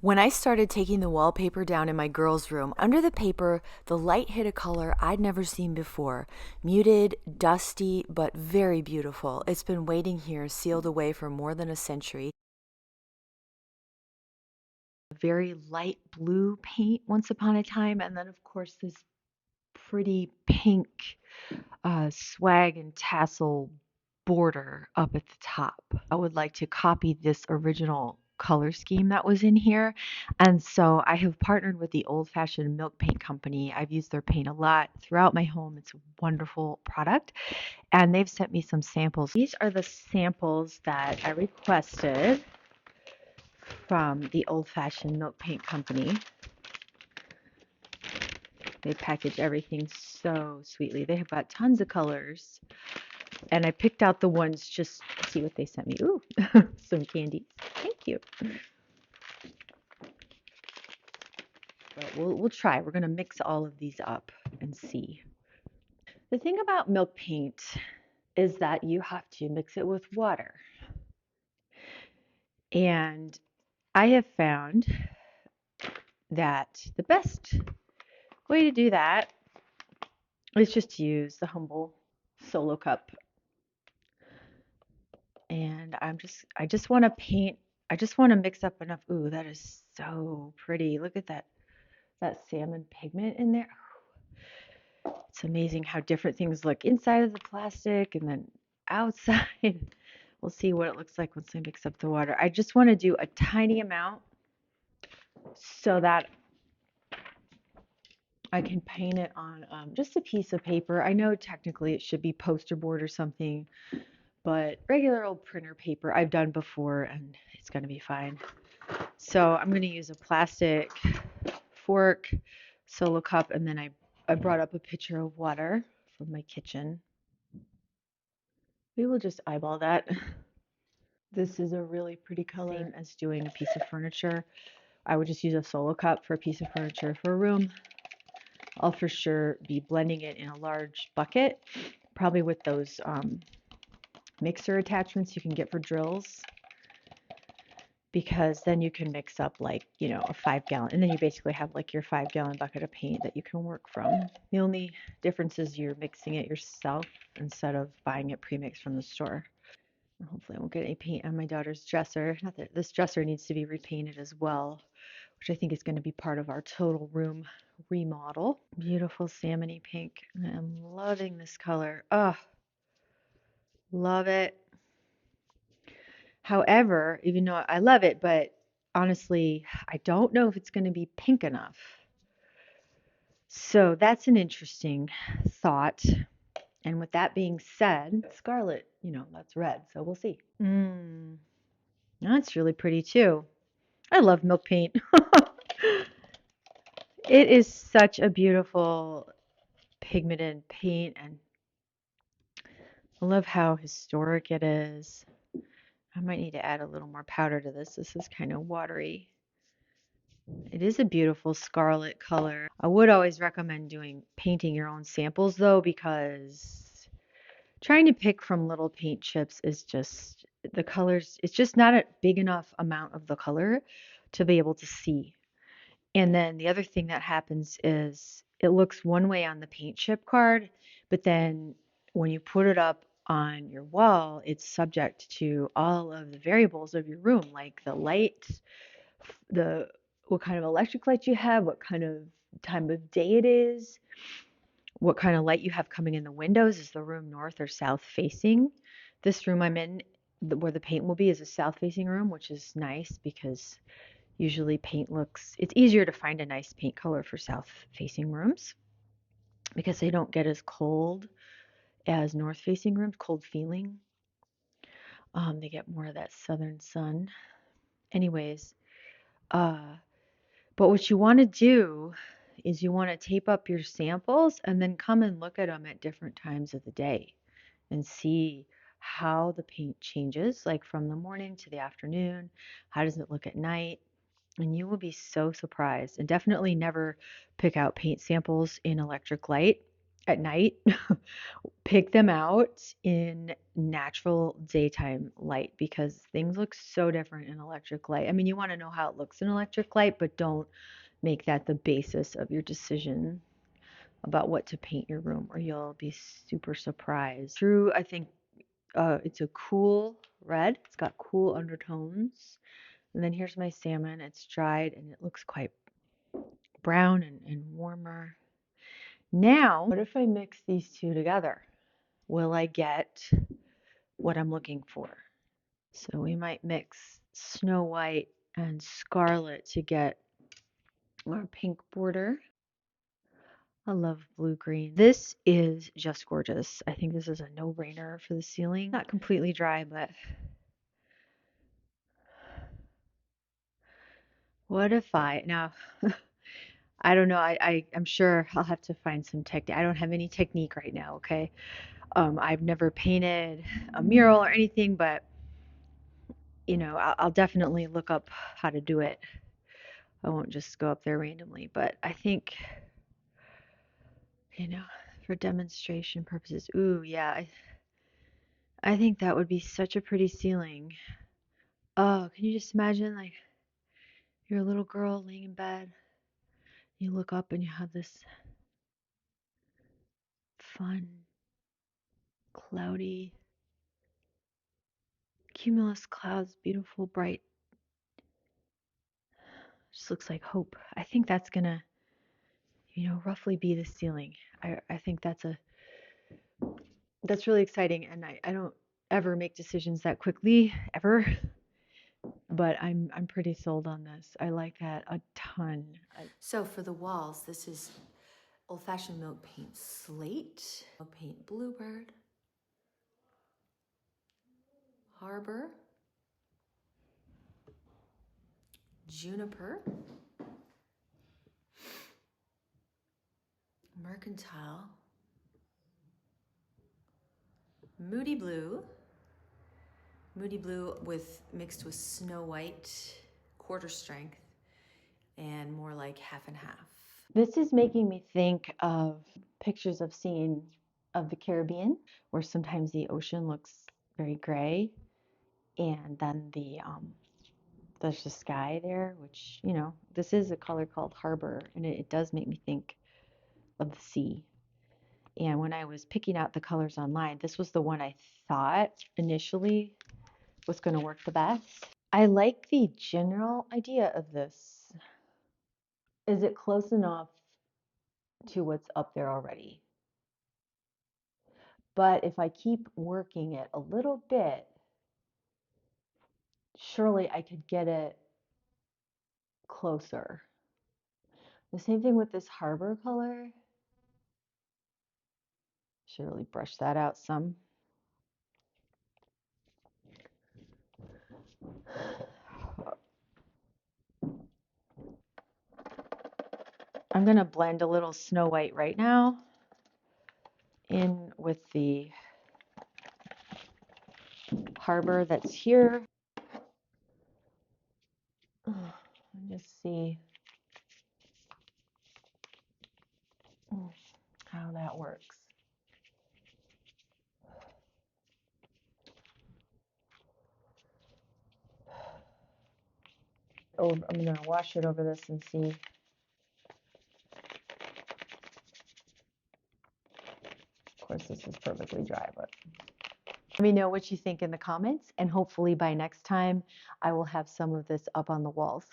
When I started taking the wallpaper down in my girls' room, under the paper, the light hit a color I'd never seen before. Muted, dusty, but very beautiful. It's been waiting here, sealed away for more than a century. Very light blue paint once upon a time, and then, of course, this pretty pink swag and tassel border up at the top. I would like to copy this original color scheme that was in here. And so I have partnered with the Old Fashioned Milk Paint Company. I've used their paint a lot throughout my home. It's a wonderful product. And they've sent me some samples. These are the samples that I requested from the Old Fashioned Milk Paint Company. They package everything so sweetly. They have got tons of colors. And I picked out the ones just to see what they sent me. Ooh, some candy. Thank you. But we'll try. We're going to mix all of these up and see. The thing about milk paint is that you have to mix it with water. And I have found that the best way to do that is just to use the humble solo cup. And I just want to paint. I just want to mix up enough. Ooh, that is so pretty. Look at that salmon pigment in there. It's amazing how different things look inside of the plastic and then outside. We'll see what it looks like once I mix up the water. I just want to do a tiny amount so that I can paint it on just a piece of paper. I know technically it should be poster board or something, but regular old printer paper I've done before and it's going to be fine. So I'm going to use a plastic fork, solo cup, and then I brought up a pitcher of water from my kitchen. We will just eyeball that. This is a really pretty color. Same as doing a piece of furniture. I would just use a solo cup for a piece of furniture for a room. I'll for sure be blending it in a large bucket, probably with those mixer attachments you can get for drills, because then you can mix up like, a 5-gallon, and then you basically have like your 5-gallon bucket of paint that you can work from. The only difference is you're mixing it yourself instead of buying it pre-mixed from the store. Hopefully I won't get any paint on my daughter's dresser. Not that this dresser needs to be repainted as well, which I think is going to be part of our total room remodel. Beautiful salmony pink. I'm loving this color. Oh, love it. However, even though I love it, but honestly, I don't know if it's going to be pink enough. So that's an interesting thought. And with that being said, scarlet, that's red. So we'll see. That's really pretty too. I love milk paint. It is such a beautiful pigmented paint, and I love how historic it is. I might need to add a little more powder to this. This is kind of watery. It is a beautiful scarlet color. I would always recommend painting your own samples though, because trying to pick from little paint chips is just the colors. It's just not a big enough amount of the color to be able to see. And then the other thing that happens is it looks one way on the paint chip card, but then when you put it up on your wall, it's subject to all of the variables of your room, like the light, what kind of electric light you have, what kind of time of day it is, what kind of light you have coming in the windows. Is the room north or south facing? This room I'm in, where the paint will be, is a south facing room, which is nice because usually it's easier to find a nice paint color for south facing rooms because they don't get as cold as north facing rooms, cold feeling. They get more of that southern sun. Anyways, but what you want to do is you want to tape up your samples and then come and look at them at different times of the day and see how the paint changes, like from the morning to the afternoon. How does it look at night? And you will be so surprised. And definitely never pick out paint samples in electric light. at night, pick them out in natural daytime light because things look so different in electric light. I mean, you want to know how it looks in electric light, but don't make that the basis of your decision about what to paint your room, or you'll be super surprised. True, I think it's a cool red. It's got cool undertones. And then here's my salmon. It's dried and it looks quite brown and warmer. Now, what if I mix these two together? Will I get what I'm looking for? So we might mix Snow White and Scarlet to get our pink border. I love blue green. This is just gorgeous. I think this is a no-brainer for the ceiling. Not completely dry, but what if now I don't know. I'm sure I'll have to find some technique. I don't have any technique right now, okay? I've never painted a mural or anything, but I'll definitely look up how to do it. I won't just go up there randomly, but I think, you know, for demonstration purposes, ooh, yeah, I think that would be such a pretty ceiling. Oh, can you just imagine like you're a little girl laying in bed, you look up and you have this fun, cloudy, cumulus clouds, beautiful, bright, just looks like hope. I think that's gonna, roughly be the ceiling. I think that's really exciting, and I don't ever make decisions that quickly, ever. But I'm pretty sold on this. I like that a ton. So for the walls, this is old-fashioned milk paint slate, milk paint bluebird, harbor, juniper, mercantile, moody blue with mixed with snow white, quarter strength, and more like half and half. This is making me think of pictures I've seen of the Caribbean, where sometimes the ocean looks very gray, and then there's the sky there, which, this is a color called harbor, and it does make me think of the sea. And when I was picking out the colors online, this was the one I thought initially was going to work the best. I like the general idea of this. Is it close enough to what's up there already? But if I keep working it a little bit, surely I could get it closer. The same thing with this harbor color. Should really brush that out some. I'm going to blend a little Snow White right now in with the harbor that's here. Just see how that works. I'm going to wash it over this and see. Of course, this is perfectly dry, but let me know what you think in the comments, and hopefully by next time I will have some of this up on the walls.